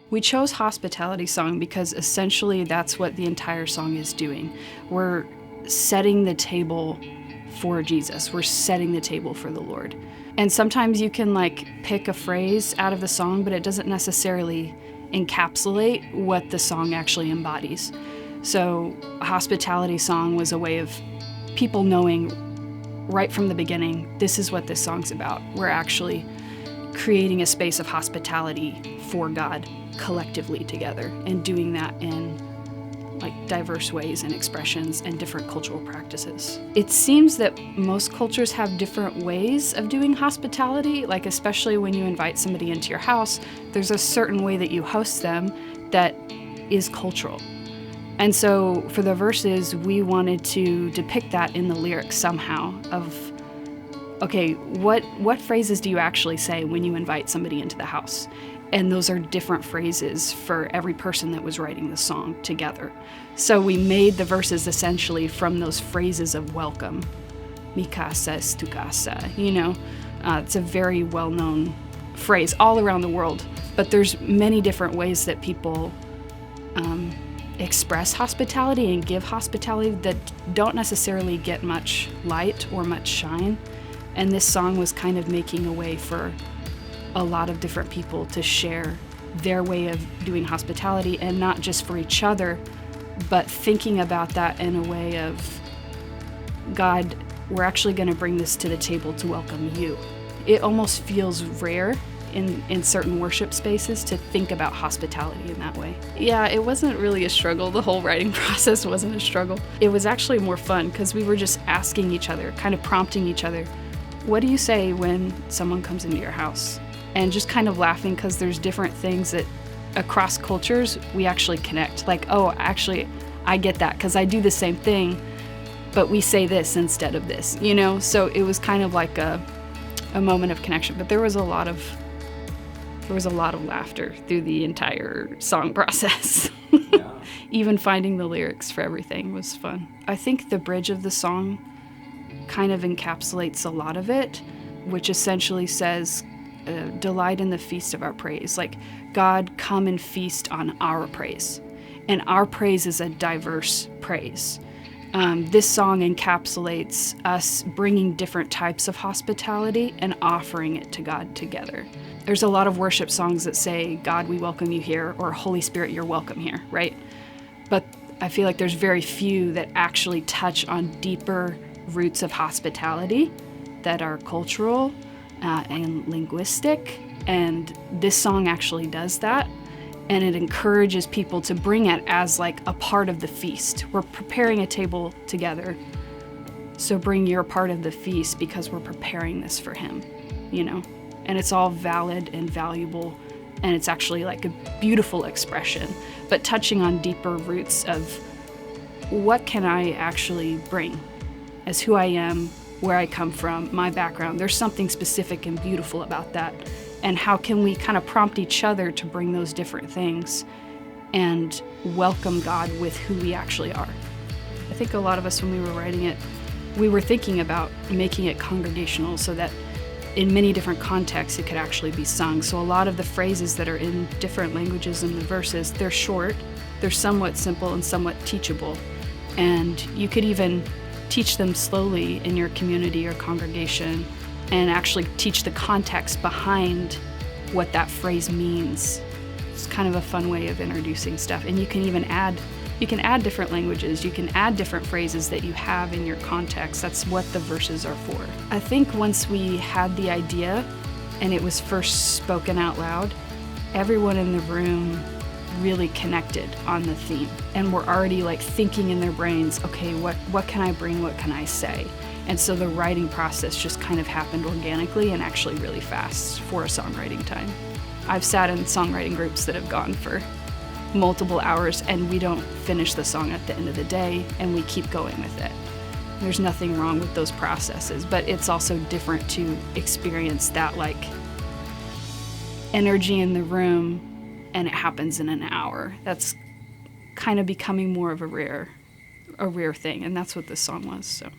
We chose Hospitality Song because essentially that's what the entire song is doing. We're setting the table for Jesus. We're setting the table for the Lord. And sometimes you can pick a phrase out of the song, but it doesn't necessarily encapsulate what the song actually embodies. So Hospitality Song was a way of people knowing right from the beginning, this is what this song's about. We're actually creating a space of hospitality for God collectively together, and doing that in diverse ways and expressions and different cultural practices. It seems that most cultures have different ways of doing hospitality, especially when you invite somebody into your house, there's a certain way that you host them that is cultural. And so for the verses, we wanted to depict that in the lyrics somehow of, okay, what phrases do you actually say when you invite somebody into the house? And those are different phrases for every person that was writing the song together. So we made the verses essentially from those phrases of welcome. Mi casa es tu casa, it's a very well-known phrase all around the world, but there's many different ways that people express hospitality and give hospitality that don't necessarily get much light or much shine. And this song was kind of making a way for a lot of different people to share their way of doing hospitality, and not just for each other, but thinking about that in a way of, God, we're actually going to bring this to the table to welcome you. It almost feels rare in certain worship spaces to think about hospitality in that way. Yeah, it wasn't really a struggle. The whole writing process wasn't a struggle. It was actually more fun because we were just asking each other, kind of prompting each other, what do you say when someone comes into your house? And just kind of laughing because there's different things that across cultures we actually connect. Oh, actually, I get that because I do the same thing, but we say this instead of this, So it was kind of like a moment of connection. But there was a lot of laughter through the entire song process. Yeah. Even finding the lyrics for everything was fun. I think the bridge of the song kind of encapsulates a lot of it, which essentially says, delight in the feast of our praise. God, come and feast on our praise. And our praise is a diverse praise. This song encapsulates us bringing different types of hospitality and offering it to God together. There's a lot of worship songs that say, God, we welcome you here, or Holy Spirit, you're welcome here, right? But I feel like there's very few that actually touch on deeper roots of hospitality that are cultural and linguistic, and this song actually does that, and it encourages people to bring it as a part of the feast. We're preparing a table together, so bring your part of the feast because we're preparing this for him, and it's all valid and valuable, and it's actually a beautiful expression, but touching on deeper roots of what can I actually bring as who I am, where I come from, my background. There's something specific and beautiful about that. And how can we kind of prompt each other to bring those different things and welcome God with who we actually are? I think a lot of us, when we were writing it, we were thinking about making it congregational so that in many different contexts it could actually be sung. So a lot of the phrases that are in different languages in the verses, they're short, they're somewhat simple and somewhat teachable. And you could even teach them slowly in your community or congregation and actually teach the context behind what that phrase means. It's kind of a fun way of introducing stuff. And you can even add different languages. You can add different phrases that you have in your context. That's what the verses are for. I think once we had the idea and it was first spoken out loud, everyone in the room really connected on the theme, and were already thinking in their brains, okay, what can I bring, what can I say? And so the writing process just kind of happened organically and actually really fast for a songwriting time. I've sat in songwriting groups that have gone for multiple hours, and we don't finish the song at the end of the day, and we keep going with it. There's nothing wrong with those processes, but it's also different to experience that energy in the room, and it happens in an hour. That's kind of becoming more of a rare thing, and that's what this song was. So.